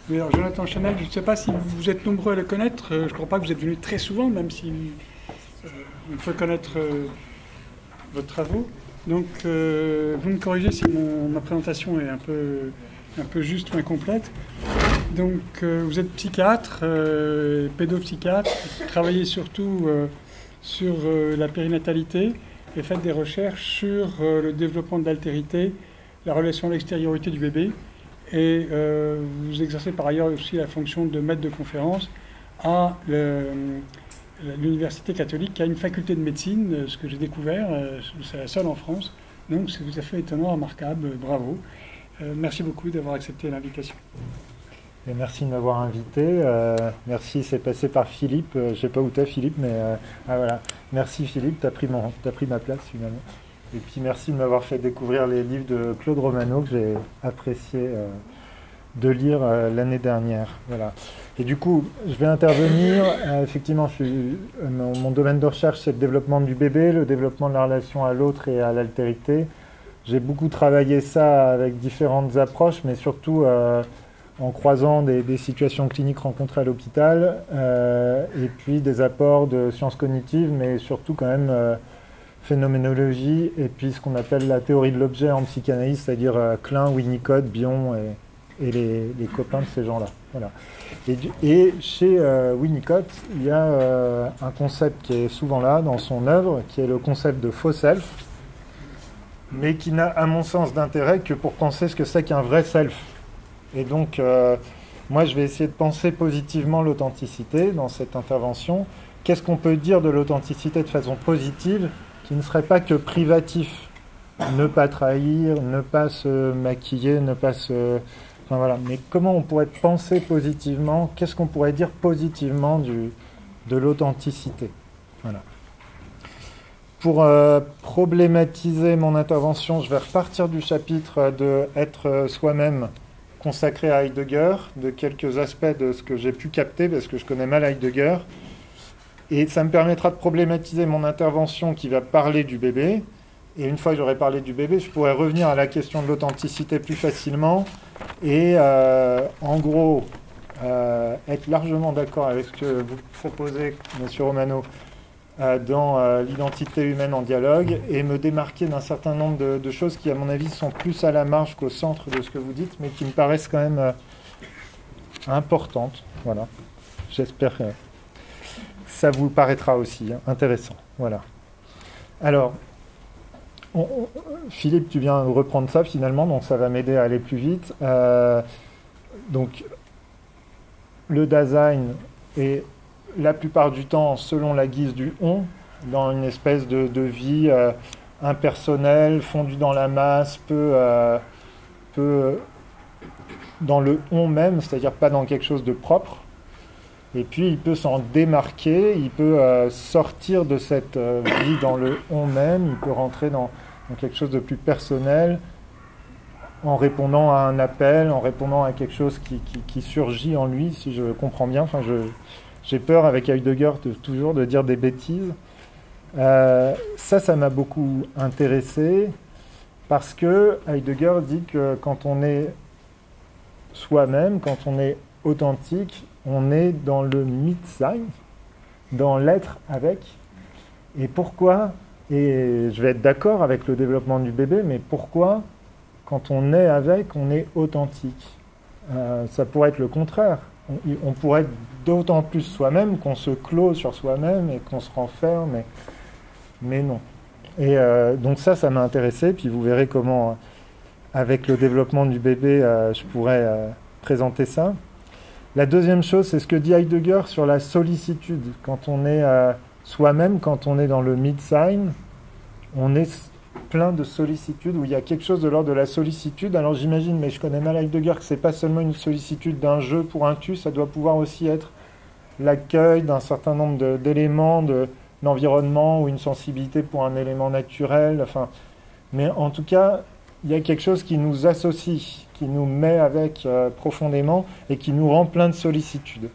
Oui, alors Jonathan Chanel, je ne sais pas si vous êtes nombreux à le connaître. Je ne crois pas que vous êtes venu très souvent, même si on peut connaître votre travaux. Donc, vous me corrigez si ma présentation est un peu juste ou incomplète. Donc, vous êtes psychiatre, pédopsychiatre, travaillez surtout sur la périnatalité et faites des recherches sur le développement de l'altérité, la relation à l'extériorité du bébé. Et vous exercez par ailleurs aussi la fonction de maître de conférence à l'Université catholique, qui a une faculté de médecine, ce que j'ai découvert, c'est la seule en France. Donc c'est tout à fait étonnant, remarquable, bravo. Merci beaucoup d'avoir accepté l'invitation. Et merci de m'avoir invité. Merci, c'est passé par Philippe. Je ne sais pas où tu es, Philippe, mais voilà. Merci Philippe, tu as pris ma place finalement. Et puis merci de m'avoir fait découvrir les livres de Claude Romano que j'ai apprécié de lire l'année dernière. Voilà. Et du coup, je vais intervenir. Effectivement, mon domaine de recherche, c'est le développement du bébé, le développement de la relation à l'autre et à l'altérité. J'ai beaucoup travaillé ça avec différentes approches, mais surtout en croisant des situations cliniques rencontrées à l'hôpital, et puis des apports de sciences cognitives, mais surtout quand même phénoménologie, et puis ce qu'on appelle la théorie de l'objet en psychanalyse, c'est-à-dire Klein, Winnicott, Bion et les copains de ces gens-là. Voilà. Et chez Winnicott, il y a un concept qui est souvent là dans son œuvre, qui est le concept de faux self, mais qui n'a, à mon sens, d'intérêt que pour penser ce que c'est qu'un vrai self. Et donc, moi, je vais essayer de penser positivement l'authenticité dans cette intervention. Qu'est-ce qu'on peut dire de l'authenticité de façon positive, qui ne serait pas que privatif? Ne pas trahir, ne pas se maquiller, ne pas se... Enfin, voilà. Mais comment on pourrait penser positivement? Qu'est-ce qu'on pourrait dire positivement de l'authenticité? Voilà. Pour problématiser mon intervention, je vais repartir du chapitre de être soi-même consacré à Heidegger, de quelques aspects de ce que j'ai pu capter, parce que je connais mal Heidegger. Et ça me permettra de problématiser mon intervention qui va parler du bébé. Et une fois que j'aurai parlé du bébé, je pourrai revenir à la question de l'authenticité plus facilement. Et en gros, être largement d'accord avec ce que vous proposez, M. Romano, dans l'identité humaine en dialogue, et me démarquer d'un certain nombre de choses qui, à mon avis, sont plus à la marge qu'au centre de ce que vous dites, mais qui me paraissent quand même importantes. Voilà. J'espère que ça vous paraîtra aussi intéressant. Voilà. Alors, Philippe, tu viens reprendre ça finalement, donc ça va m'aider à aller plus vite. Donc, le Dasein est la plupart du temps selon la guise du on, dans une espèce de vie impersonnelle, fondue dans la masse, peu dans le on même, c'est-à-dire pas dans quelque chose de propre. Et puis il peut s'en démarquer, il peut sortir de cette vie dans le on même, il peut rentrer dans quelque chose de plus personnel, en répondant à un appel, en répondant à quelque chose qui surgit en lui, si je comprends bien. Enfin, j'ai peur avec Heidegger toujours de dire des bêtises. Ça m'a beaucoup intéressé, parce que Heidegger dit que quand on est soi-même, quand on est authentique, on est dans le Mitsein, dans l'être avec. Et pourquoi? Et je vais être d'accord avec le développement du bébé, mais pourquoi, quand on est avec, on est authentique? Ça pourrait être le contraire. On pourrait être d'autant plus soi-même qu'on se clôt sur soi-même et qu'on se renferme, mais non. Et donc ça m'a intéressé, puis vous verrez comment, avec le développement du bébé, je pourrais présenter ça. La deuxième chose, c'est ce que dit Heidegger sur la sollicitude. Quand on est soi-même, quand on est dans le Mitsein, on est plein de sollicitude, où il y a quelque chose de l'ordre de la sollicitude. Alors j'imagine, mais je connais mal Heidegger, que ce n'est pas seulement une sollicitude d'un jeu pour un cul, ça doit pouvoir aussi être l'accueil d'un certain nombre d'éléments de l'environnement, ou une sensibilité pour un élément naturel. Enfin, mais en tout cas, il y a quelque chose qui nous associe, qui nous met avec profondément, et qui nous rend plein de sollicitude.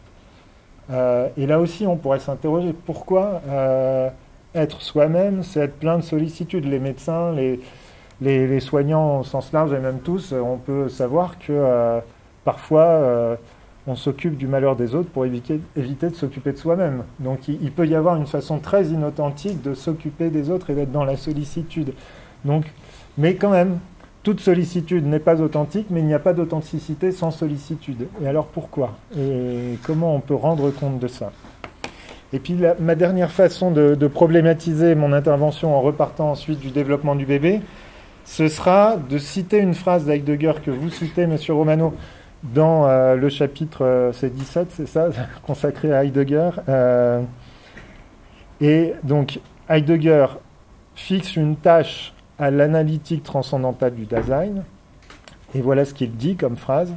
Et là aussi, on pourrait s'interroger, pourquoi être soi-même, c'est être plein de sollicitude? Les médecins, les soignants au sens large, et même tous, on peut savoir que parfois on s'occupe du malheur des autres pour éviter de s'occuper de soi-même. Donc il peut y avoir une façon très inauthentique de s'occuper des autres et d'être dans la sollicitude. Donc, mais quand même, toute sollicitude n'est pas authentique, mais il n'y a pas d'authenticité sans sollicitude. Et alors pourquoi? Et comment on peut rendre compte de ça? Et puis ma dernière façon de problématiser mon intervention en repartant ensuite du développement du bébé, ce sera de citer une phrase d'Heidegger que vous citez, Monsieur Romano, dans le chapitre, c'est 17, c'est ça, consacré à Heidegger. Et donc, Heidegger fixe une tâche à l'analytique transcendantale du Dasein. Et voilà ce qu'il dit comme phrase.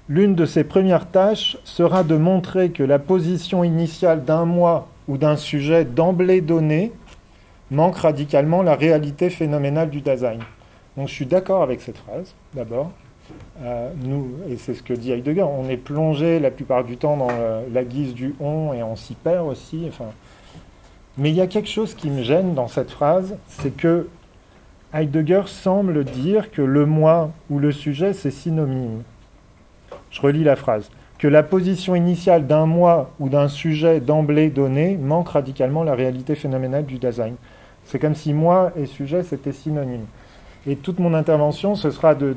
L'une de ses premières tâches sera de montrer que la position initiale d'un moi ou d'un sujet d'emblée donné manque radicalement la réalité phénoménale du Dasein. Donc je suis d'accord avec cette phrase, d'abord. Nous, et c'est ce que dit Heidegger, on est plongé la plupart du temps dans la guise du on et on s'y perd aussi. Enfin. Mais il y a quelque chose qui me gêne dans cette phrase, c'est que Heidegger semble dire que le moi ou le sujet, c'est synonyme. Je relis la phrase. Que la position initiale d'un moi ou d'un sujet d'emblée donné manque radicalement la réalité phénoménale du Dasein. C'est comme si moi et sujet, c'était synonyme. Et toute mon intervention, ce sera de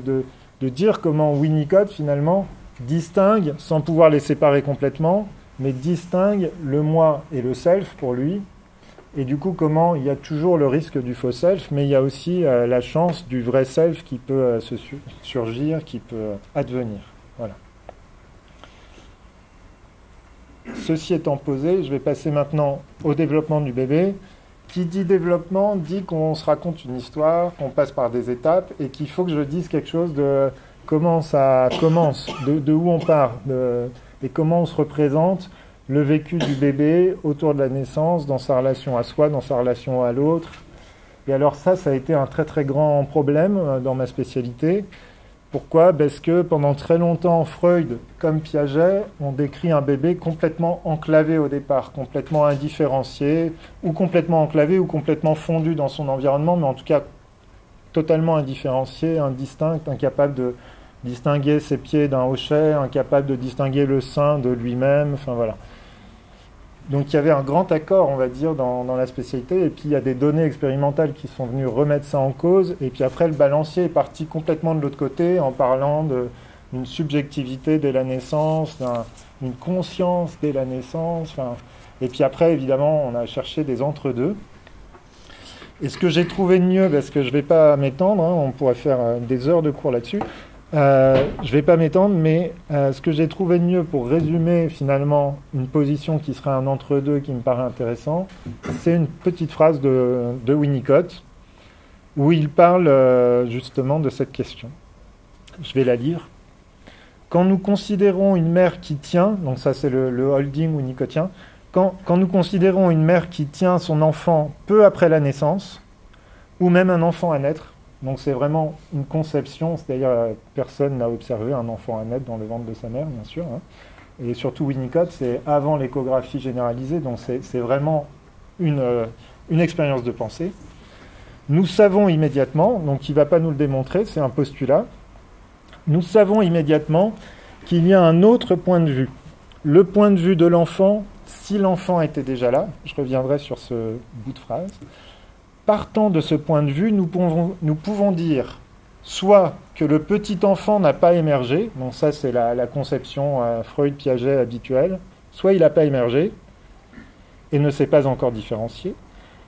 dire comment Winnicott, finalement, distingue, sans pouvoir les séparer complètement, mais distingue le moi et le self pour lui, et du coup, comment il y a toujours le risque du faux self, mais il y a aussi la chance du vrai self qui peut surgir, qui peut advenir. Voilà. Ceci étant posé, je vais passer maintenant au développement du bébé. Qui dit développement dit qu'on se raconte une histoire, qu'on passe par des étapes, et qu'il faut que je dise quelque chose de comment ça commence, de où on part, et comment on se représente le vécu du bébé autour de la naissance, dans sa relation à soi, dans sa relation à l'autre. Et alors ça a été un très très grand problème dans ma spécialité. Pourquoi? Parce que pendant très longtemps, Freud, comme Piaget, ont décrit un bébé complètement enclavé au départ, complètement indifférencié, ou complètement enclavé, ou complètement fondu dans son environnement, mais en tout cas totalement indifférencié, indistinct, incapable de distinguer ses pieds d'un hochet, incapable de distinguer le sein de lui-même, enfin voilà. Donc il y avait un grand accord, on va dire, dans la spécialité, et puis il y a des données expérimentales qui sont venues remettre ça en cause, et puis après le balancier est parti complètement de l'autre côté en parlant d'une subjectivité dès la naissance, d'une conscience dès la naissance, enfin, et puis après évidemment on a cherché des entre-deux. Et ce que j'ai trouvé de mieux, parce que je ne vais pas m'étendre, hein, on pourrait faire des heures de cours là-dessus, je ne vais pas m'étendre, mais ce que j'ai trouvé de mieux pour résumer finalement une position qui serait un entre-deux qui me paraît intéressant, c'est une petite phrase de Winnicott où il parle justement de cette question. Je vais la lire. Quand nous considérons une mère qui tient, donc ça c'est le holding winnicottien, quand nous considérons une mère qui tient son enfant peu après la naissance, ou même un enfant à naître, donc c'est vraiment une conception, c'est-à-dire personne n'a observé un enfant à naître dans le ventre de sa mère, bien sûr. Hein. Et surtout Winnicott, c'est avant l'échographie généralisée, donc c'est vraiment une expérience de pensée. Nous savons immédiatement, donc il ne va pas nous le démontrer, c'est un postulat, nous savons immédiatement qu'il y a un autre point de vue. Le point de vue de l'enfant, si l'enfant était déjà là, je reviendrai sur ce bout de phrase. Partant de ce point de vue, nous pouvons dire soit que le petit enfant n'a pas émergé, donc ça c'est la conception Freud-Piaget habituelle, soit il n'a pas émergé et ne s'est pas encore différencié,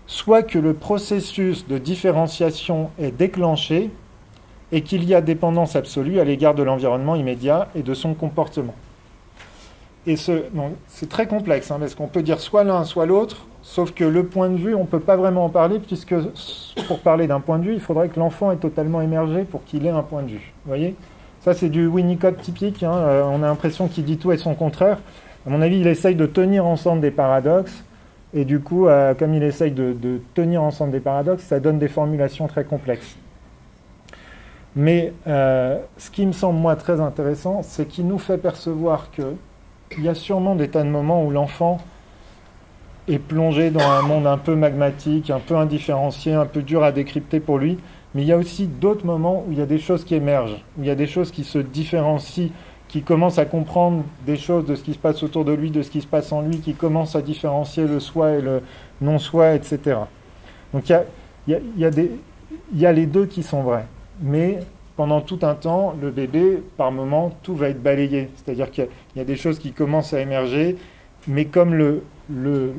soit que le processus de différenciation est déclenché et qu'il y a dépendance absolue à l'égard de l'environnement immédiat et de son comportement. Et c'est très complexe, hein, parce qu'on peut dire soit l'un, soit l'autre, sauf que le point de vue, on ne peut pas vraiment en parler, puisque pour parler d'un point de vue, il faudrait que l'enfant ait totalement émergé pour qu'il ait un point de vue. Vous voyez? Ça, c'est du Winnicott typique, hein, on a l'impression qu'il dit tout et son contraire. À mon avis, il essaye de tenir ensemble des paradoxes, et du coup, comme il essaye de tenir ensemble des paradoxes, ça donne des formulations très complexes. Mais ce qui me semble, moi, très intéressant, c'est qu'il nous fait percevoir qu'il y a sûrement des tas de moments où l'enfant est plongé dans un monde un peu magmatique, un peu indifférencié, un peu dur à décrypter pour lui, mais il y a aussi d'autres moments où il y a des choses qui émergent, où il y a des choses qui se différencient, qui commence à comprendre des choses de ce qui se passe autour de lui, de ce qui se passe en lui, qui commence à différencier le soi et le non-soi, etc. Donc il y a les deux qui sont vrais. Mais pendant tout un temps, le bébé, par moment, tout va être balayé. C'est-à-dire qu'il y a des choses qui commencent à émerger, mais comme le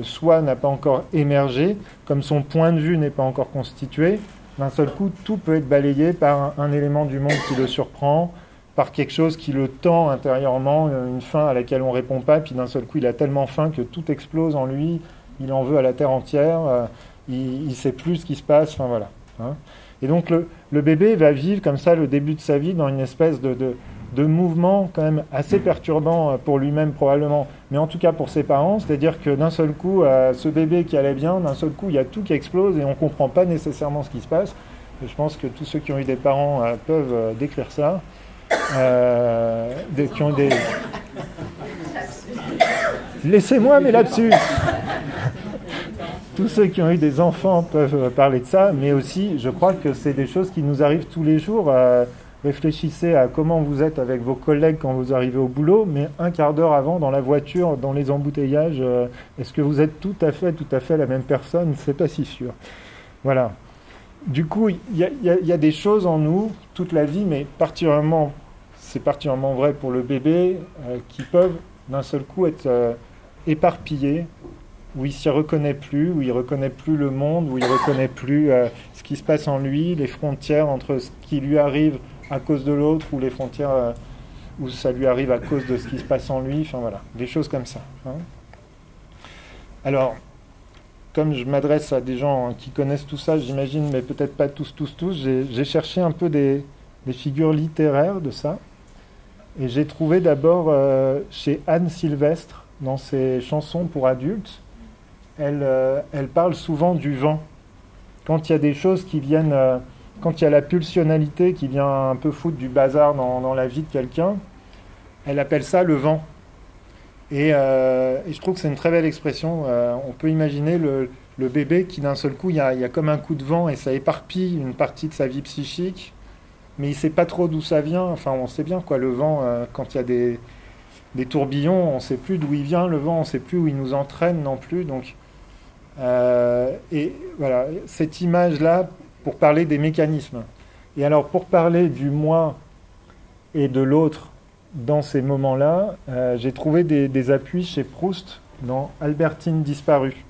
soi n'a pas encore émergé, comme son point de vue n'est pas encore constitué, d'un seul coup, tout peut être balayé par un élément du monde qui le surprend, par quelque chose qui le tend intérieurement, une faim à laquelle on ne répond pas, puis d'un seul coup, il a tellement faim que tout explose en lui, il en veut à la terre entière, il ne sait plus ce qui se passe, enfin voilà. Hein. Et donc le bébé va vivre comme ça le début de sa vie dans une espèce de mouvement quand même assez perturbant pour lui-même probablement, mais en tout cas pour ses parents, c'est-à-dire que d'un seul coup, ce bébé qui allait bien, d'un seul coup, il y a tout qui explose et on ne comprend pas nécessairement ce qui se passe. Et je pense que tous ceux qui ont eu des parents peuvent décrire ça. Qui ont des... Laissez-moi mes lapsus. Tous ceux qui ont eu des enfants peuvent parler de ça, mais aussi, je crois que c'est des choses qui nous arrivent tous les jours. Réfléchissez à comment vous êtes avec vos collègues quand vous arrivez au boulot, mais un quart d'heure avant, dans la voiture, dans les embouteillages, est-ce que vous êtes tout à fait la même personne? C'est pas si sûr. Voilà. Du coup, il y a des choses en nous, toute la vie, mais c'est particulièrement vrai pour le bébé, qui peuvent d'un seul coup être éparpillées, où il ne s'y reconnaît plus, où il ne reconnaît plus le monde, où il ne reconnaît plus ce qui se passe en lui, les frontières entre ce qui lui arrive à cause de l'autre, ou les frontières où ça lui arrive à cause de ce qui se passe en lui, enfin voilà, des choses comme ça. Hein. Alors, comme je m'adresse à des gens qui connaissent tout ça, j'imagine, mais peut-être pas tous, j'ai cherché un peu des figures littéraires de ça, et j'ai trouvé d'abord chez Anne Sylvestre, dans ses chansons pour adultes, elle parle souvent du vent. Quand il y a des choses qui viennent, quand il y a la pulsionalité qui vient un peu foutre du bazar dans la vie de quelqu'un, elle appelle ça le vent. Et je trouve que c'est une très belle expression. On peut imaginer le bébé qui d'un seul coup, il y a comme un coup de vent et ça éparpille une partie de sa vie psychique, mais il ne sait pas trop d'où ça vient. Enfin, on sait bien quoi, le vent, quand il y a des tourbillons, on ne sait plus d'où il vient, le vent, on ne sait plus où il nous entraîne non plus. Donc, et voilà, cette image-là pour parler des mécanismes. Et alors, pour parler du moi et de l'autre dans ces moments-là, j'ai trouvé des appuis chez Proust dans Albertine disparue.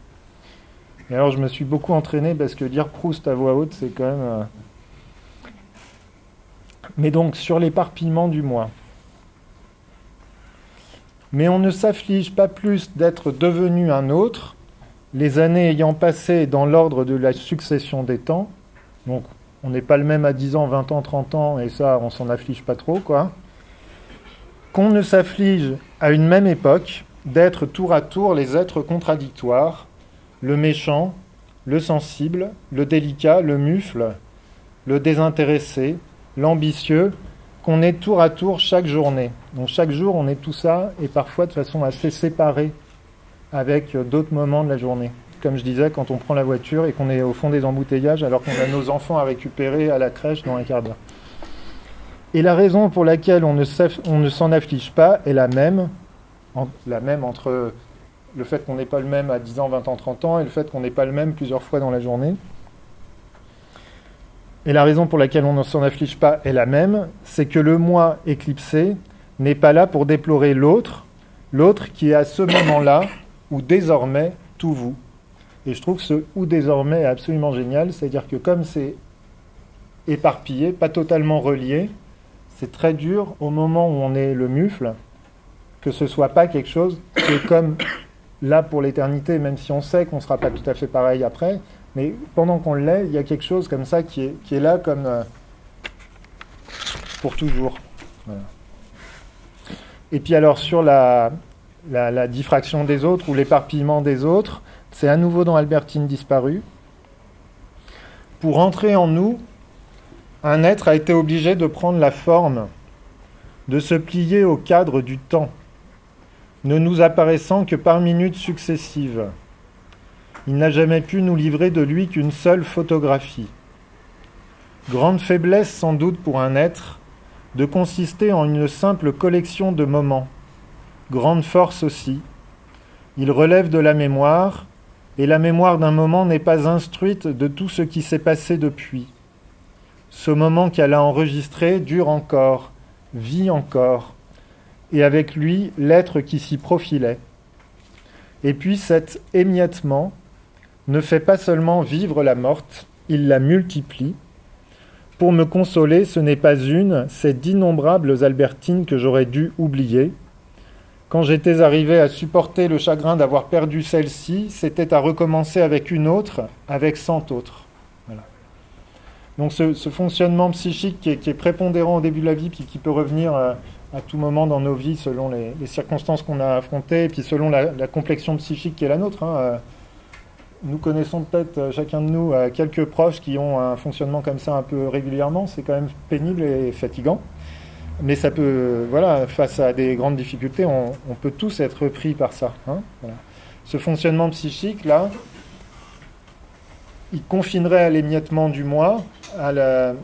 Et alors, je me suis beaucoup entraîné parce que lire Proust à voix haute, c'est quand même... Mais donc, sur l'éparpillement du moi. Mais on ne s'afflige pas plus d'être devenu un autre, les années ayant passé dans l'ordre de la succession des temps. Donc, on n'est pas le même à 10 ans, 20 ans, 30 ans, et ça, on s'en afflige pas trop, quoi. Qu'on ne s'afflige à une même époque d'être tour à tour les êtres contradictoires, le méchant, le sensible, le délicat, le mufle, le désintéressé, l'ambitieux, qu'on est tour à tour chaque journée. Donc chaque jour, on est tout ça, et parfois de façon assez séparée avec d'autres moments de la journée. Comme je disais, quand on prend la voiture et qu'on est au fond des embouteillages, alors qu'on a nos enfants à récupérer à la crèche dans un quart d'heure. Et la raison pour laquelle on ne s'en afflige pas est la même entre le fait qu'on n'est pas le même à 10 ans, 20 ans, 30 ans, et le fait qu'on n'est pas le même plusieurs fois dans la journée. Et la raison pour laquelle on ne s'en afflige pas est la même, c'est que le moi éclipsé n'est pas là pour déplorer l'autre qui est à ce moment-là où désormais tout vous. Et je trouve que ce « ou désormais » est absolument génial, c'est-à-dire que comme c'est éparpillé, pas totalement relié, c'est très dur au moment où on est le mufle, que ce ne soit pas quelque chose qui est comme là pour l'éternité, même si on sait qu'on ne sera pas tout à fait pareil après, mais pendant qu'on l'est, il y a quelque chose comme ça qui est là comme pour toujours. Voilà. Et puis alors sur la diffraction des autres ou l'éparpillement des autres, c'est à nouveau dans Albertine disparue. Pour entrer en nous, un être a été obligé de prendre la forme, de se plier au cadre du temps, ne nous apparaissant que par minutes successives. Il n'a jamais pu nous livrer de lui qu'une seule photographie. Grande faiblesse sans doute pour un être, de consister en une simple collection de moments. Grande force aussi. Il relève de la mémoire, et la mémoire d'un moment n'est pas instruite de tout ce qui s'est passé depuis. Ce moment qu'elle a enregistré dure encore, vit encore, et avec lui l'être qui s'y profilait. Et puis cet émiettement ne fait pas seulement vivre la morte, il la multiplie. Pour me consoler, ce n'est pas une, c'est d'innombrables Albertines que j'aurais dû oublier. Quand j'étais arrivé à supporter le chagrin d'avoir perdu celle-ci, c'était à recommencer avec une autre, avec 100 autres. Voilà. Donc ce fonctionnement psychique qui est prépondérant au début de la vie, puis qui peut revenir à tout moment dans nos vies selon les circonstances qu'on a affrontées, et puis selon la complexion psychique qui est la nôtre. Nous connaissons peut-être, chacun de nous, quelques proches qui ont un fonctionnement comme ça un peu régulièrement. C'est quand même pénible et fatigant. Mais ça peut, voilà, face à des grandes difficultés, on peut tous être pris par ça. Voilà. Ce fonctionnement psychique, là, il confinerait à l'émiettement du moi, à la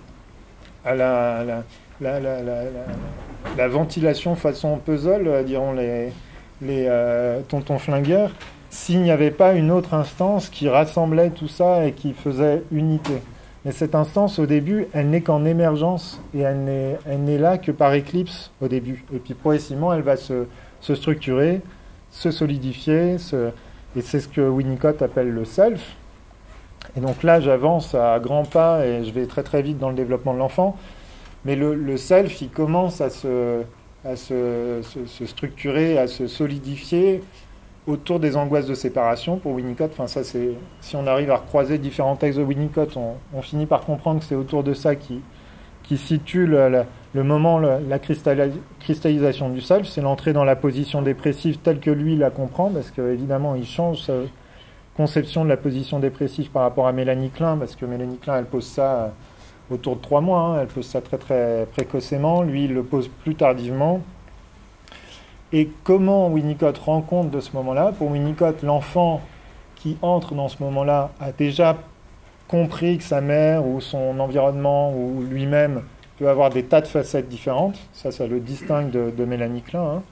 ventilation façon puzzle, diront les tontons flingueurs, s'il n'y avait pas une autre instance qui rassemblait tout ça et qui faisait unité. Mais cette instance, au début, elle n'est qu'en émergence et elle n'est là que par éclipse au début. Et puis progressivement, elle va se structurer, se solidifier, et c'est ce que Winnicott appelle le self. Et donc là, j'avance à grands pas et je vais très très vite dans le développement de l'enfant. Mais le self, il commence à se structurer, à se solidifier autour des angoisses de séparation pour Winnicott. Enfin, ça, c'est, si on arrive à recroiser différents textes de Winnicott, on finit par comprendre que c'est autour de ça qui situe le moment, la cristallisation du self. C'est l'entrée dans la position dépressive telle que lui la comprend, parce qu'évidemment, il change sa conception de la position dépressive par rapport à Mélanie Klein, parce que Mélanie Klein, elle pose ça autour de 3 mois, elle pose ça très très précocement, lui, il le pose plus tardivement. Et comment Winnicott rend compte de ce moment-là? Pour Winnicott, l'enfant qui entre dans ce moment-là a déjà compris que sa mère ou son environnement ou lui-même peut avoir des tas de facettes différentes. Ça le distingue de Mélanie Klein.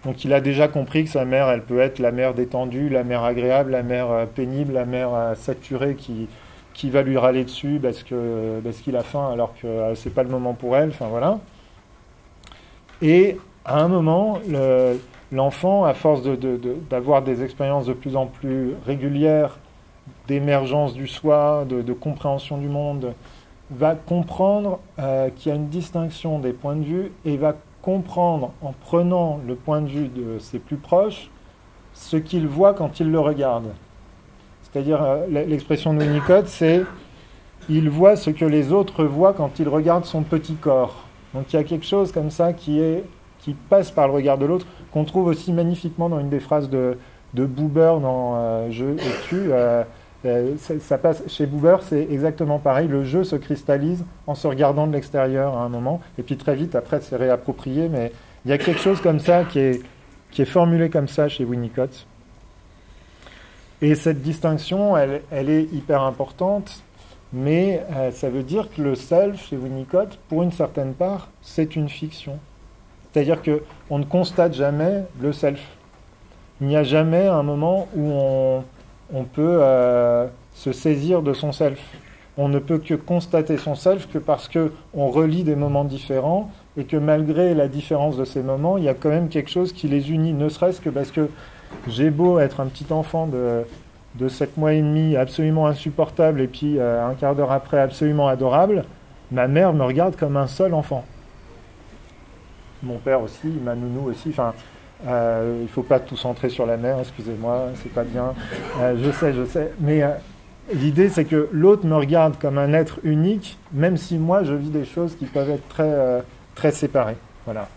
Donc il a déjà compris que sa mère, elle peut être la mère détendue, la mère agréable, la mère pénible, la mère saturée qui va lui râler dessus parce qu'il a faim alors que c'est pas le moment pour elle. Enfin voilà. Et à un moment, l'enfant, à force d'avoir des expériences de plus en plus régulières d'émergence du soi, de compréhension du monde, va comprendre qu'il y a une distinction des points de vue et va comprendre, en prenant le point de vue de ses plus proches, ce qu'il voit quand il le regarde. C'est-à-dire, l'expression de Winnicott, c'est « il voit ce que les autres voient quand ils regardent son petit corps ». Donc il y a quelque chose comme ça qui passe par le regard de l'autre, qu'on trouve aussi magnifiquement dans une des phrases de Buber dans Je et tu. Ça passe chez Buber, c'est exactement pareil. Le jeu se cristallise en se regardant de l'extérieur à un moment, et puis très vite après c'est réapproprié. Mais il y a quelque chose comme ça qui est formulé comme ça chez Winnicott. Et cette distinction, elle est hyper importante, mais ça veut dire que le self chez Winnicott, pour une certaine part, c'est une fiction. C'est-à-dire qu'on ne constate jamais le self. Il n'y a jamais un moment où on peut se saisir de son self. On ne peut que constater son self que parce qu'on relie des moments différents et que malgré la différence de ces moments, il y a quand même quelque chose qui les unit, ne serait-ce que parce que j'ai beau être un petit enfant de 7 mois et demi absolument insupportable et puis un quart d'heure après absolument adorable, ma mère me regarde comme un seul enfant. Mon père aussi, ma nounou aussi, enfin, il ne faut pas tout centrer sur la mère, excusez-moi, c'est pas bien, je sais, mais l'idée c'est que l'autre me regarde comme un être unique, même si moi je vis des choses qui peuvent être très, très séparées, voilà.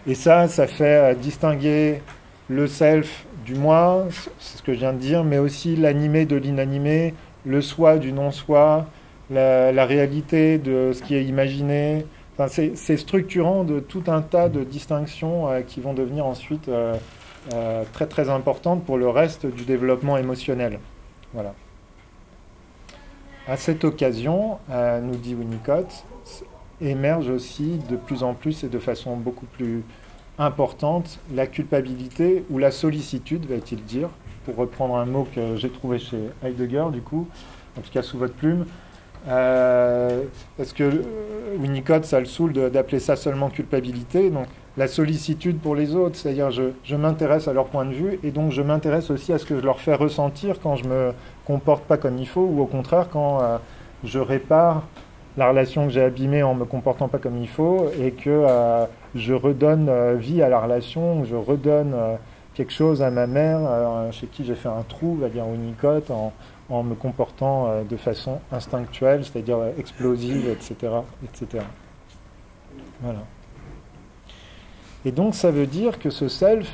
Et ça fait distinguer le self du moi, c'est ce que je viens de dire, mais aussi l'animé de l'inanimé, le soi du non-soi, la réalité de ce qui est imaginé. Enfin, c'est structurant de tout un tas de distinctions qui vont devenir ensuite très très importantes pour le reste du développement émotionnel. Voilà. À cette occasion, nous dit Winnicott, émerge aussi de plus en plus et de façon beaucoup plus importante la culpabilité ou la sollicitude, va-t-il dire, pour reprendre un mot que j'ai trouvé chez Heidegger, du coup, en tout cas sous votre plume. Parce que Winnicott, ça le saoule d'appeler ça seulement culpabilité, donc la sollicitude pour les autres, c'est-à-dire je m'intéresse à leur point de vue et donc je m'intéresse aussi à ce que je leur fais ressentir quand je me comporte pas comme il faut ou au contraire quand je répare la relation que j'ai abîmée en me comportant pas comme il faut et que je redonne vie à la relation, je redonne quelque chose à ma mère chez qui j'ai fait un trou, va dire Winnicott, en me comportant de façon instinctuelle, c'est-à-dire explosive, etc., etc. Voilà. Et donc ça veut dire que ce self,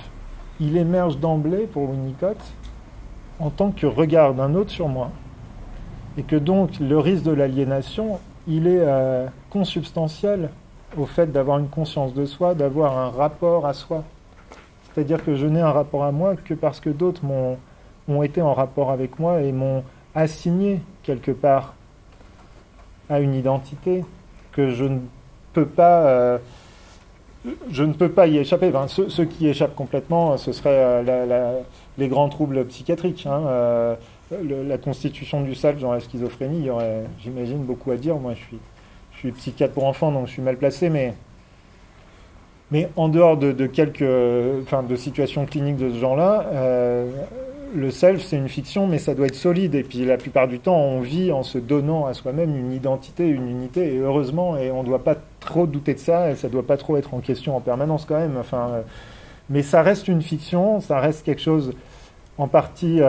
il émerge d'emblée pour Winnicott en tant que regard d'un autre sur moi, et que donc le risque de l'aliénation, il est consubstantiel au fait d'avoir une conscience de soi, d'avoir un rapport à soi. C'est-à-dire que je n'ai un rapport à moi que parce que d'autres ont été en rapport avec moi et m'ont assigné quelque part à une identité que je ne peux pas y échapper. Enfin, ceux qui échappent complètement, ce seraient les grands troubles psychiatriques. La constitution du self dans la schizophrénie, il y aurait, j'imagine, beaucoup à dire. Moi, je suis psychiatre pour enfants, donc je suis mal placé, mais en dehors de de situations cliniques de ce genre-là, le self, c'est une fiction, mais ça doit être solide. Et puis la plupart du temps, on vit en se donnant à soi-même une identité, une unité, et heureusement, et on ne doit pas trop douter de ça, et ça ne doit pas trop être en question en permanence quand même. Mais ça reste une fiction, ça reste quelque chose en partie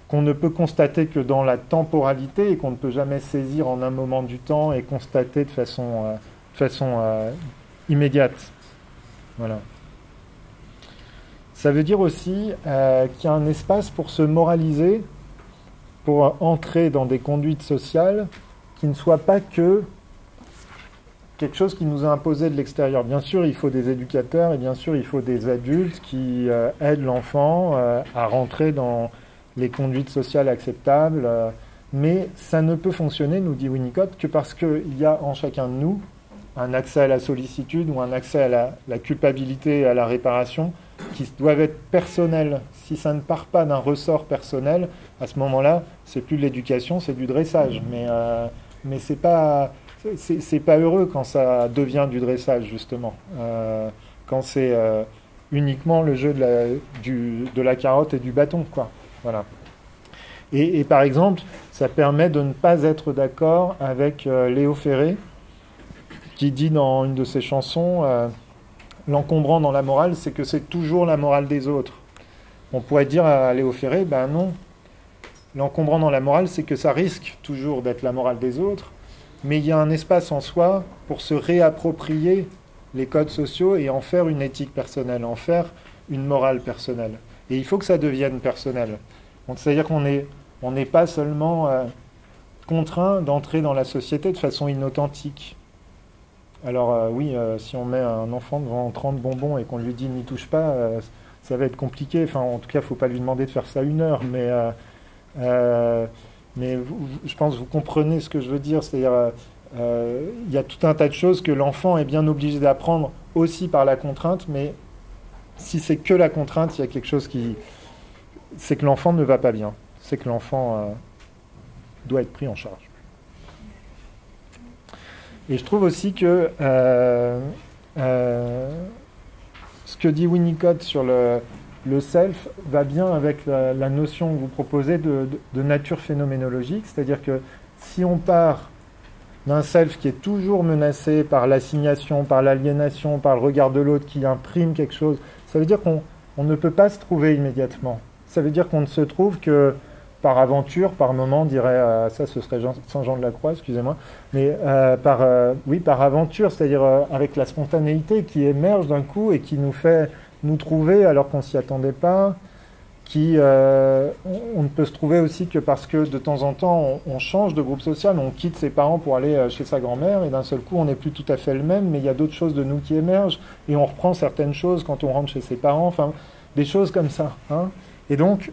qu'on ne peut constater que dans la temporalité et qu'on ne peut jamais saisir en un moment du temps et constater de façon immédiate. Voilà. Ça veut dire aussi qu'il y a un espace pour se moraliser, pour entrer dans des conduites sociales qui ne soient pas que quelque chose qui nous est imposé de l'extérieur. Bien sûr, il faut des éducateurs et bien sûr, il faut des adultes qui aident l'enfant à rentrer dans les conduites sociales acceptables. Mais ça ne peut fonctionner, nous dit Winnicott, que parce qu'il y a en chacun de nous un accès à la sollicitude ou un accès à la culpabilité et à la réparation qui doivent être personnels. Si ça ne part pas d'un ressort personnel, à ce moment-là, c'est plus de l'éducation, c'est du dressage. Mais c'est pas heureux quand ça devient du dressage, justement. Quand c'est uniquement le jeu de la carotte et du bâton, quoi. Voilà. Et par exemple, ça permet de ne pas être d'accord avec Léo Ferré, qui dit dans une de ses chansons l'encombrant dans la morale, c'est que c'est toujours la morale des autres. On pourrait dire à Léo Ferré, ben non, l'encombrant dans la morale, c'est que ça risque toujours d'être la morale des autres, mais il y a un espace en soi pour se réapproprier les codes sociaux et en faire une éthique personnelle, en faire une morale personnelle. Et il faut que ça devienne personnel. Donc c'est-à-dire qu'on n'est pas seulement contraint d'entrer dans la société de façon inauthentique. Alors oui, si on met un enfant devant 30 bonbons et qu'on lui dit « n'y touche pas », ça va être compliqué. Enfin, en tout cas, il ne faut pas lui demander de faire ça 1 heure. Mais je pense que vous comprenez ce que je veux dire. C'est-à-dire, il y a tout un tas de choses que l'enfant est bien obligé d'apprendre aussi par la contrainte. Mais si c'est que la contrainte, il y a quelque chose qui... C'est que l'enfant ne va pas bien. C'est que l'enfant doit être pris en charge. Et je trouve aussi que ce que dit Winnicott sur le self va bien avec la notion que vous proposez de nature phénoménologique, c'est-à-dire que si on part d'un self qui est toujours menacé par l'assignation, par l'aliénation, par le regard de l'autre qui imprime quelque chose, ça veut dire qu'on ne peut pas se trouver immédiatement. Ça veut dire qu'on ne se trouve que par aventure, par moment, dirait, ça ce serait Saint Jean de la Croix, excusez-moi, mais par aventure, c'est-à-dire avec la spontanéité qui émerge d'un coup et qui nous fait nous trouver alors qu'on ne s'y attendait pas, on ne peut se trouver aussi que parce que de temps en temps on change de groupe social, on quitte ses parents pour aller chez sa grand-mère et d'un seul coup on n'est plus tout à fait le même, mais il y a d'autres choses de nous qui émergent et on reprend certaines choses quand on rentre chez ses parents, enfin des choses comme ça. Hein. Et donc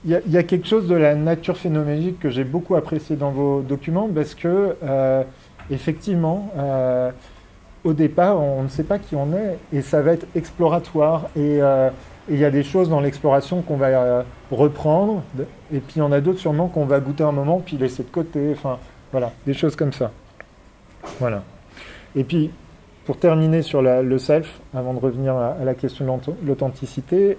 il y a quelque chose de la nature phénoménologique que j'ai beaucoup apprécié dans vos documents parce que effectivement, au départ, on ne sait pas qui on est et ça va être exploratoire. Et il y a des choses dans l'exploration qu'on va reprendre et puis il y en a d'autres sûrement qu'on va goûter un moment puis laisser de côté. Enfin, voilà, des choses comme ça. Voilà. Et puis, pour terminer sur le self, avant de revenir à la question de l'authenticité,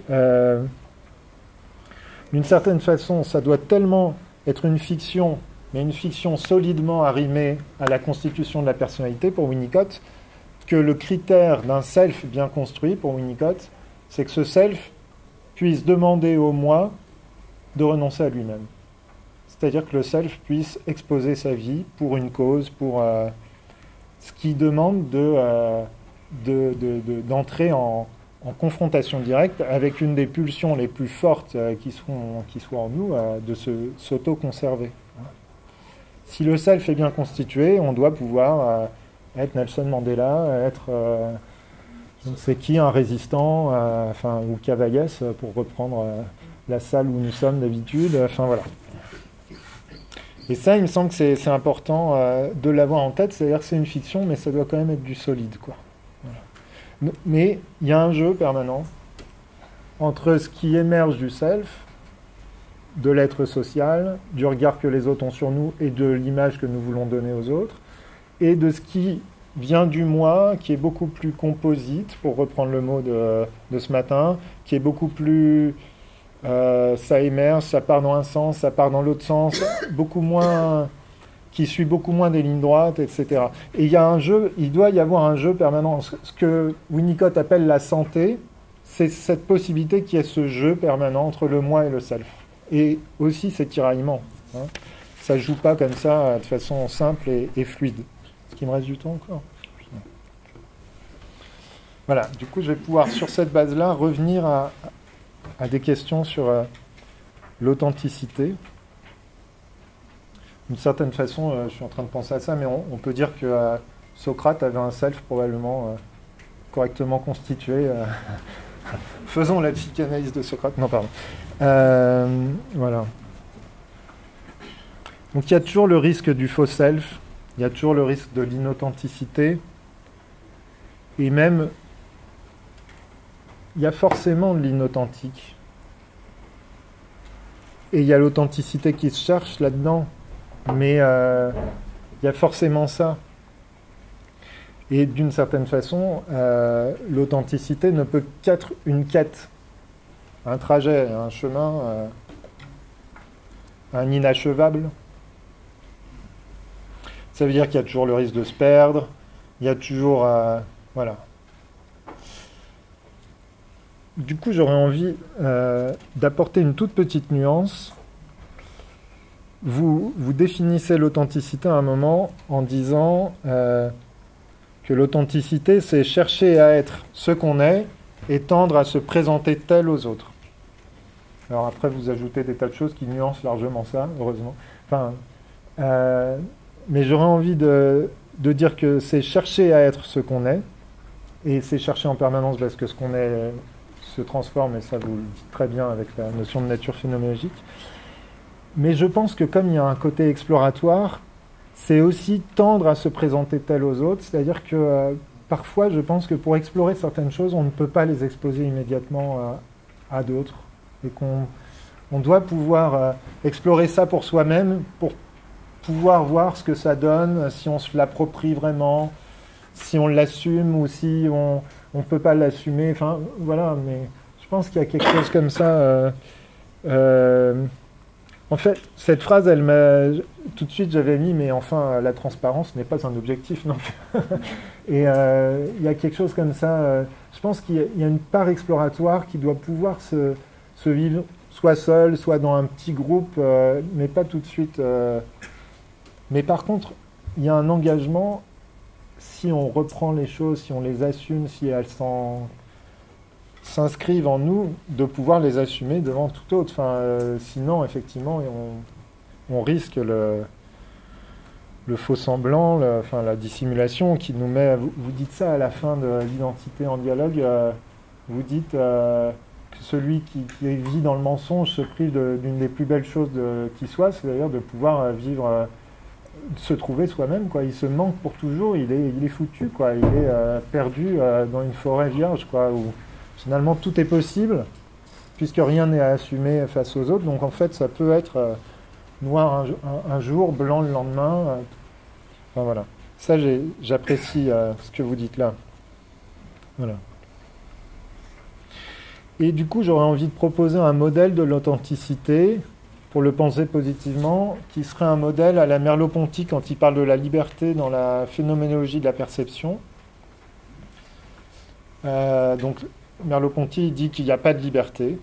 d'une certaine façon, ça doit tellement être une fiction, mais une fiction solidement arrimée à la constitution de la personnalité pour Winnicott, que le critère d'un self bien construit pour Winnicott, c'est que ce self puisse demander au moi de renoncer à lui-même. C'est-à-dire que le self puisse exposer sa vie pour une cause, pour ce qui demande d'entrer en confrontation directe avec une des pulsions les plus fortes qui soient en nous, de s'auto-conserver. Si le self est bien constitué, on doit pouvoir être Nelson Mandela, être je ne sais qui, un résistant, ou Cavaillès, pour reprendre la salle où nous sommes d'habitude. Enfin voilà. Et ça, il me semble que c'est important de l'avoir en tête, c'est-à-dire que c'est une fiction, mais ça doit quand même être du solide, quoi. Voilà. Mais il y a un jeu permanent entre ce qui émerge du self, de l'être social, du regard que les autres ont sur nous et de l'image que nous voulons donner aux autres, et de ce qui vient du moi, qui est beaucoup plus composite, pour reprendre le mot de ce matin, qui est beaucoup plus... ça émerge, ça part dans un sens, ça part dans l'autre sens, beaucoup moins, qui suit beaucoup moins des lignes droites, etc. Et il y a un jeu, il doit y avoir un jeu permanent. Ce que Winnicott appelle la santé, c'est cette possibilité qu'il y ait ce jeu permanent entre le moi et le self. Et aussi ces tiraillements. Hein. Ça ne joue pas comme ça de façon simple et fluide. Est-ce qu'il me reste du temps encore ? Voilà, du coup je vais pouvoir sur cette base-là revenir à des questions sur l'authenticité. D'une certaine façon, je suis en train de penser à ça, mais on peut dire que Socrate avait un self probablement correctement constitué. Faisons la psychanalyse de Socrate. Non, pardon. Voilà. Donc il y a toujours le risque du faux self, il y a toujours le risque de l'inauthenticité, et même il y a forcément de l'inauthentique. Et il y a l'authenticité qui se cherche là-dedans. Mais il y a forcément ça. Et d'une certaine façon, l'authenticité ne peut qu'être une quête, un trajet, un chemin, un inachevable. Ça veut dire qu'il y a toujours le risque de se perdre, il y a toujours... voilà. Du coup, j'aurais envie d'apporter une toute petite nuance. Vous définissez l'authenticité à un moment en disant que l'authenticité, c'est chercher à être ce qu'on est et tendre à se présenter tel aux autres. Alors après, vous ajoutez des tas de choses qui nuancent largement ça, heureusement. Enfin, mais j'aurais envie de dire que c'est chercher à être ce qu'on est, et c'est chercher en permanence parce que ce qu'on est se transforme, et ça vous le dites très bien avec la notion de nature phénoménologique. Mais je pense que comme il y a un côté exploratoire, c'est aussi tendre à se présenter tel aux autres, c'est-à-dire que parfois je pense que pour explorer certaines choses, on ne peut pas les exposer immédiatement à d'autres, et qu'on doit pouvoir explorer ça pour soi-même, pour pouvoir voir ce que ça donne, si on se l'approprie vraiment, si on l'assume ou si on ne peut pas l'assumer. Enfin, voilà, mais je pense qu'il y a quelque chose comme ça. En fait, cette phrase, elle m'a... Tout de suite, j'avais mis, mais enfin, la transparence n'est pas un objectif non plus. Et il y a quelque chose comme ça. Je pense qu'il y a une part exploratoire qui doit pouvoir se vivre, soit seul, soit dans un petit groupe, mais pas tout de suite... Mais par contre, il y a un engagement, si on reprend les choses, si on les assume, si elles s'inscrivent en nous, de pouvoir les assumer devant tout autre. Enfin, sinon, effectivement, on risque le faux semblant, la dissimulation qui nous met... Vous dites ça à la fin de l'identité en dialogue, vous dites que celui qui vit dans le mensonge se prive d'une des plus belles choses qui soit, c'est d'ailleurs de pouvoir vivre... se trouver soi-même, quoi. Il se manque pour toujours, il est foutu, quoi. Il est perdu dans une forêt vierge, quoi, où finalement tout est possible, puisque rien n'est à assumer face aux autres. Donc en fait, ça peut être noir un jour, blanc le lendemain. Enfin voilà. Ça, j'apprécie ce que vous dites là. Voilà. Et du coup, j'aurais envie de proposer un modèle de l'authenticité, pour le penser positivement, qui serait un modèle à la Merleau-Ponty quand il parle de la liberté dans la phénoménologie de la perception. Donc, Merleau-Ponty dit qu'il n'y a pas de liberté,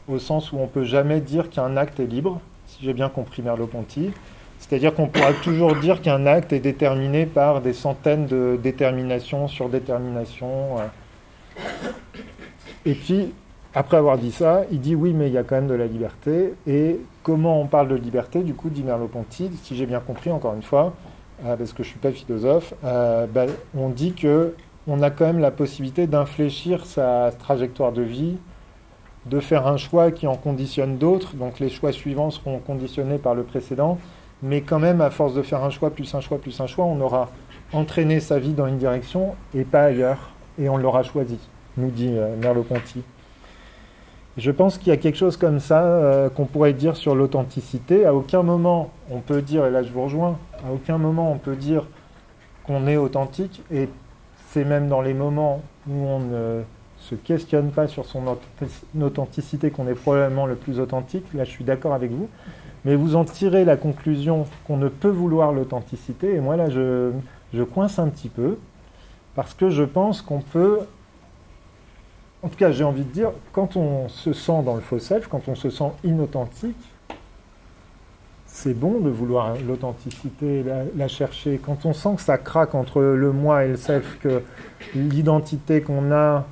au sens où on ne peut jamais dire qu'un acte est libre, si j'ai bien compris Merleau-Ponty. C'est-à-dire qu'on pourra toujours dire qu'un acte est déterminé par des centaines de déterminations sur déterminations. Et puis, après avoir dit ça, il dit oui, mais il y a quand même de la liberté. Et comment on parle de liberté, du coup, dit Merleau-Ponty, si j'ai bien compris, encore une fois, parce que je ne suis pas philosophe, on dit qu'on a quand même la possibilité d'infléchir sa trajectoire de vie, de faire un choix qui en conditionne d'autres. Donc les choix suivants seront conditionnés par le précédent. Mais quand même, à force de faire un choix, plus un choix, plus un choix, on aura entraîné sa vie dans une direction et pas ailleurs. Et on l'aura choisi, nous dit Merleau-Ponty. Je pense qu'il y a quelque chose comme ça qu'on pourrait dire sur l'authenticité. À aucun moment on peut dire, et là je vous rejoins, à aucun moment on peut dire qu'on est authentique. Et c'est même dans les moments où on ne se questionne pas sur son authenticité qu'on est probablement le plus authentique. Là je suis d'accord avec vous. Mais vous en tirez la conclusion qu'on ne peut vouloir l'authenticité. Et moi, là, je coince un petit peu. Parce que je pense qu'on peut... En tout cas, j'ai envie de dire, quand on se sent dans le faux self, quand on se sent inauthentique, c'est bon de vouloir l'authenticité, la chercher. Quand on sent que ça craque entre le moi et le self, que l'identité qu'on a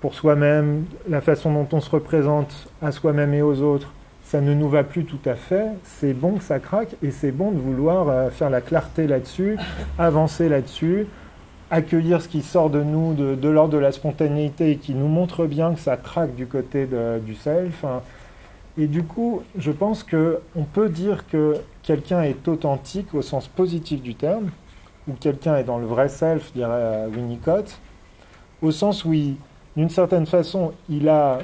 pour soi-même, la façon dont on se représente à soi-même et aux autres, ça ne nous va plus tout à fait, c'est bon que ça craque et c'est bon de vouloir faire la clarté là-dessus, avancer là-dessus, accueillir ce qui sort de nous de l'ordre de la spontanéité et qui nous montre bien que ça craque du côté du self. Et du coup, je pense qu'on peut dire que quelqu'un est authentique au sens positif du terme, ou quelqu'un est dans le vrai self, dirait Winnicott, au sens où, d'une certaine façon, il a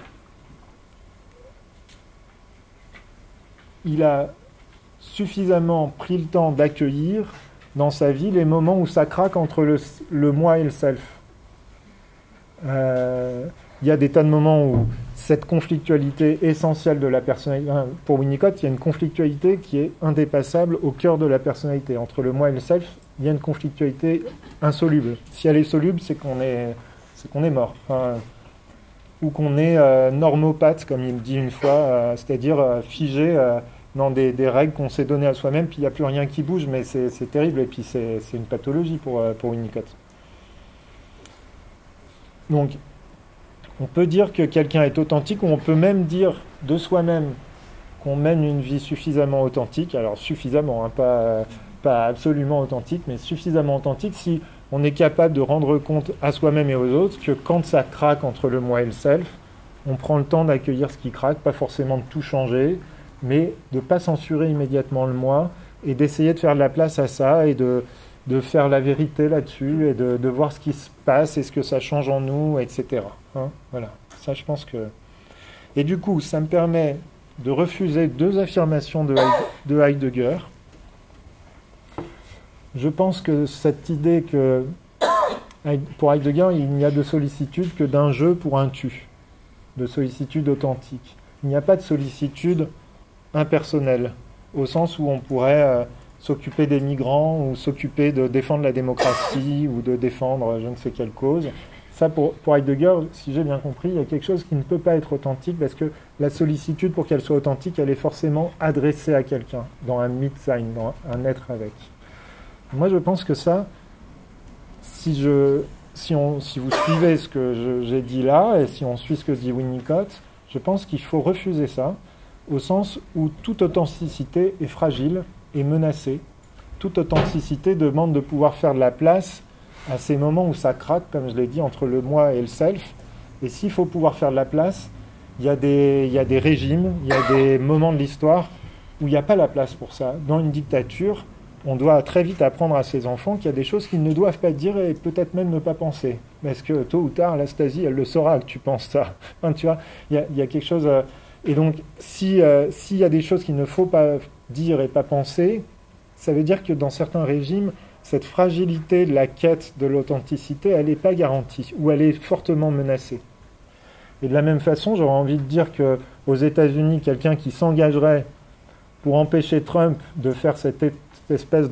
suffisamment pris le temps d'accueillir dans sa vie les moments où ça craque entre le moi et le self. Il y a des tas de moments où cette conflictualité essentielle de la personnalité, pour Winnicott, il y a une conflictualité qui est indépassable au cœur de la personnalité. Entre le moi et le self, il y a une conflictualité insoluble. Si elle est soluble, c'est qu'on est mort. Ou qu'on est normopathe, comme il me dit une fois, c'est-à-dire figé dans des règles qu'on s'est données à soi-même, puis il n'y a plus rien qui bouge, mais c'est terrible, et puis c'est une pathologie pour Winnicott. Donc, on peut dire que quelqu'un est authentique, ou on peut même dire de soi-même qu'on mène une vie suffisamment authentique, alors suffisamment, hein, pas absolument authentique, mais suffisamment authentique si on est capable de rendre compte à soi-même et aux autres que quand ça craque entre le moi et le self, on prend le temps d'accueillir ce qui craque, pas forcément de tout changer, mais de ne pas censurer immédiatement le moi et d'essayer de faire de la place à ça et de faire la vérité là-dessus et de voir ce qui se passe et ce que ça change en nous, etc. Voilà, ça je pense que... Et du coup, ça me permet de refuser deux affirmations de Heidegger. Je pense que cette idée que, pour Heidegger, il n'y a de sollicitude que d'un je pour un tu, de sollicitude authentique. Il n'y a pas de sollicitude impersonnelle, au sens où on pourrait s'occuper des migrants ou s'occuper de défendre la démocratie ou de défendre je ne sais quelle cause. Ça, pour Heidegger, si j'ai bien compris, il y a quelque chose qui ne peut pas être authentique parce que la sollicitude, pour qu'elle soit authentique, elle est forcément adressée à quelqu'un, dans un Mitsein, dans un être avec. Moi, je pense que ça, si vous suivez ce que j'ai dit là, et si on suit ce que dit Winnicott, je pense qu'il faut refuser ça, au sens où toute authenticité est fragile et menacée. Toute authenticité demande de pouvoir faire de la place à ces moments où ça craque, comme je l'ai dit, entre le moi et le self. Et s'il faut pouvoir faire de la place, il y a des régimes, il y a des moments de l'histoire où il n'y a pas la place pour ça. Dans une dictature, on doit très vite apprendre à ses enfants qu'il y a des choses qu'ils ne doivent pas dire et peut-être même ne pas penser. Parce que tôt ou tard, la Stasi, elle le saura que tu penses ça. Enfin, tu vois, il y a quelque chose... et donc, s'il y a des choses qu'il ne faut pas dire et pas penser, ça veut dire que dans certains régimes, cette fragilité de la quête de l'authenticité, elle n'est pas garantie, ou elle est fortement menacée. Et de la même façon, j'aurais envie de dire qu'aux États-Unis, quelqu'un qui s'engagerait pour empêcher Trump de faire cette espèce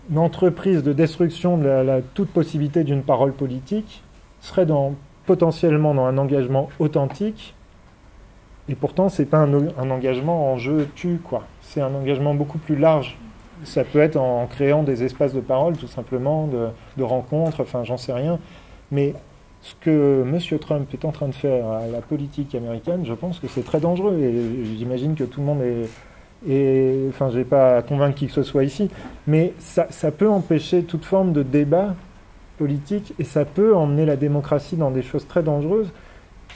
d'entreprise de destruction de la toute possibilité d'une parole politique serait potentiellement dans un engagement authentique, et pourtant c'est pas un engagement en je tue, quoi. C'est un engagement beaucoup plus large. Ça peut être en créant des espaces de parole, tout simplement, de rencontres, enfin j'en sais rien, mais ce que M. Trump est en train de faire à la politique américaine, je pense que c'est très dangereux, et j'imagine que tout le monde enfin, je n'ai pas à convaincre qui que ce soit ici, mais ça peut empêcher toute forme de débat politique, et ça peut emmener la démocratie dans des choses très dangereuses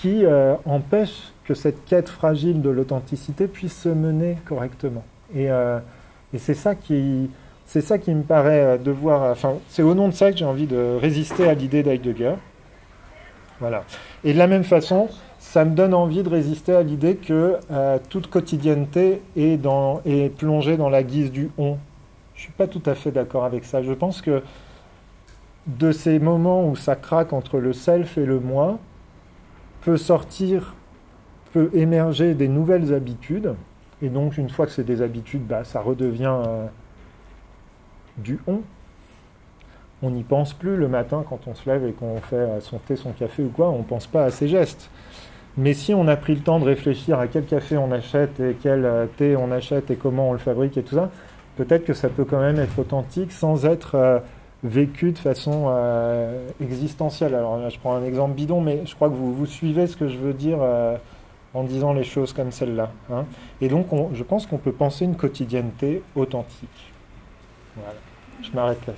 qui empêchent que cette quête fragile de l'authenticité puisse se mener correctement. Et c'est ça qui me paraît devoir... Enfin, c'est au nom de ça que j'ai envie de résister à l'idée d'Heidegger. Voilà. Et de la même façon, ça me donne envie de résister à l'idée que toute quotidienneté est plongée dans la guise du « on ». Je ne suis pas tout à fait d'accord avec ça. Je pense que de ces moments où ça craque entre le self et le moi, peut émerger des nouvelles habitudes. Et donc, une fois que c'est des habitudes, ça redevient du « on ». On n'y pense plus le matin quand on se lève et qu'on fait son thé, son café ou quoi, on ne pense pas à ces gestes. Mais si on a pris le temps de réfléchir à quel café on achète et quel thé on achète et comment on le fabrique et tout ça, peut-être que ça peut quand même être authentique sans être vécu de façon existentielle. Alors là, je prends un exemple bidon, mais je crois que vous suivez ce que je veux dire en disant les choses comme celle-là. Hein. Et donc, je pense qu'on peut penser une quotidienneté authentique. Voilà. Je m'arrête là.